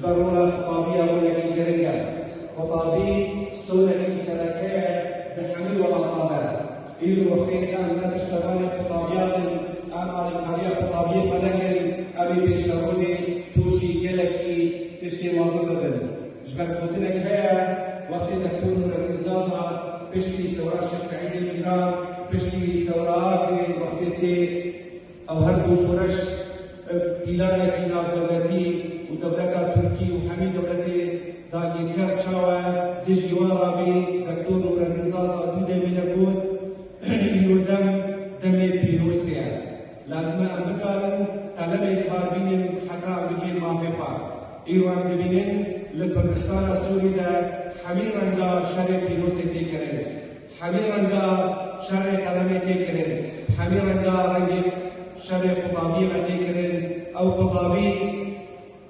ترونا خطابية ولا كيكرية خطابي سورة سلكية بحمي ومطابع إلو وقتين أن نشتغل خطابيات أمال القرية خطابية فلكن أبي بيشروجي توشي كلكي تشتي مصدر جبر قوتنا كفاية وقت دكتور نور الزازا بشتي سورة الشيخ سعيد الكرام بشتي سورة آكري وقت دي أو هردو شورش بلاد كنا دولتي ودولة تركي وحمي دولتي داگی کرچاوه دژی وارابی دکتور نور الزازا دوده منبود اینو دم پیروسیه لازم ام بکارن طلب کاربینن حتی ام بکین مافقا ایرو ام ببینن لکردستان سوری در حمیرنگا شر پیروسی تکرن حمیرنگا شر کلمه تکرن حمیرنگا رنگ شر خطابی تکرن او خطابی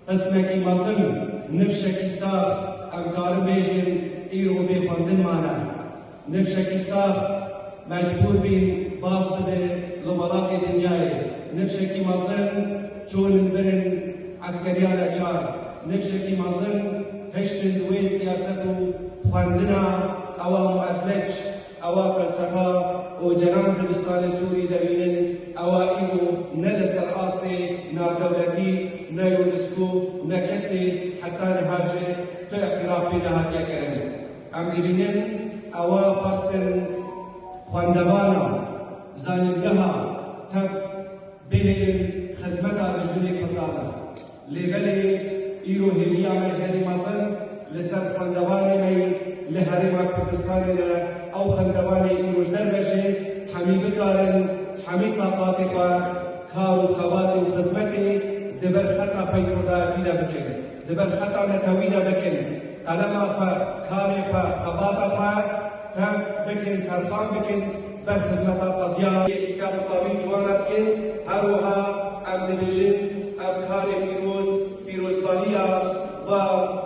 اسمکی مزن نفشکی ساخ امکار بیجن ایرو بخوندن مانا نفشکی ساخ مجبور بین باز بده لبلاک دنیای نفشکی مزن چون برن عسکریان اچار نفشکی مزن هشتن دوی سیاست و خوندنا اوا معدلج اوا فلسفه و جنان دبستان سوری دبینن اوا ایرو ندسر آسته نادولتی نه یونسکو نه کسی حتی نهاجه تو اعترافی نهاجه کرده ام دبینن اوا فاستن خواندوانا زانلگها تف بین خدمت رجدونی کتانا لبلی ایرو هلیه من هری مازن لسر خواندوانی من لهرم کردستاننا او خواندوانی ایرو جدرجه حمی بکارن حمی طاقاتی کار و خوات و خدمتی دبر خطا پیدا دیده بکن دبر خطا نتویده بکن علما کاری خباتا تم بکن ترخان بکن بر خدمت قضیه اکاب طبیب جوانت کن هروها امن بجد افکار پیروزبانیه و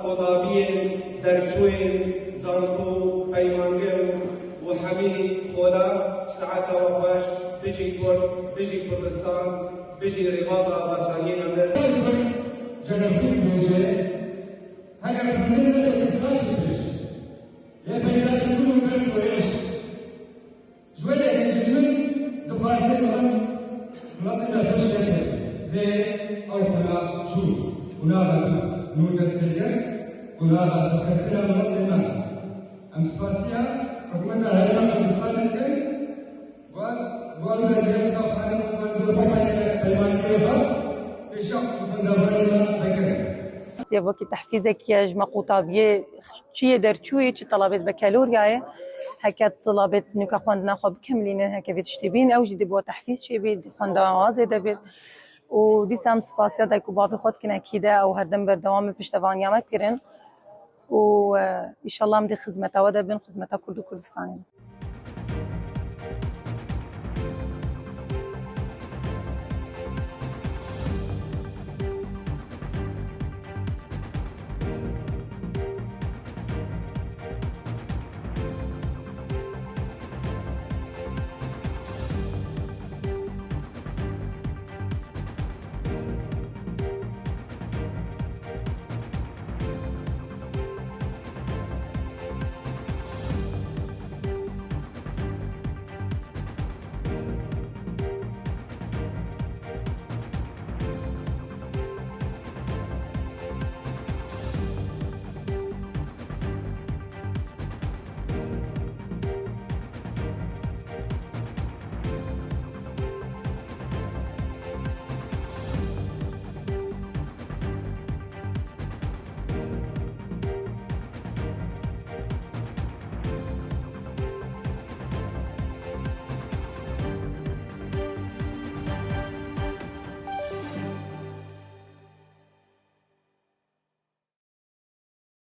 قضابین درچوین زانکو پیمانگه و حمی خولا ساعت وفاش بجي كردستان بجي رباطة بسانين أمر جنبين بوجه هكا كمين بدأ تساجد بيش يا بيلا تكونوا من كويش جوالي هنجزون دفاسين من ملطنة بشكل في أو فلا شو ولا بس نور كستجر ولا سكرتنا ملطنة أم سفاسيا حكومة هرمان كردستان الكي وەکی تحفیزێکی ژمە قوتابیێ چیە دەرچووی چی تەڵابێت بە کەلۆریایە هەکە تڵابێت نوکە خوێندنا خۆ بکەملینە هەکە بێت شتێبین ئەو ژی بۆ تحفیز چێ بێت خوێندەوازێ دەبێت و دیسام سپاسیا دایک و باوی خۆت کنەکیدە ئەو هەردەم بەردەوامی پشتەوانیامە کردن و ئیشەڵڵا ئەم دێ خزمەتەوە دەبن خزمەتە کورد و کوردستانی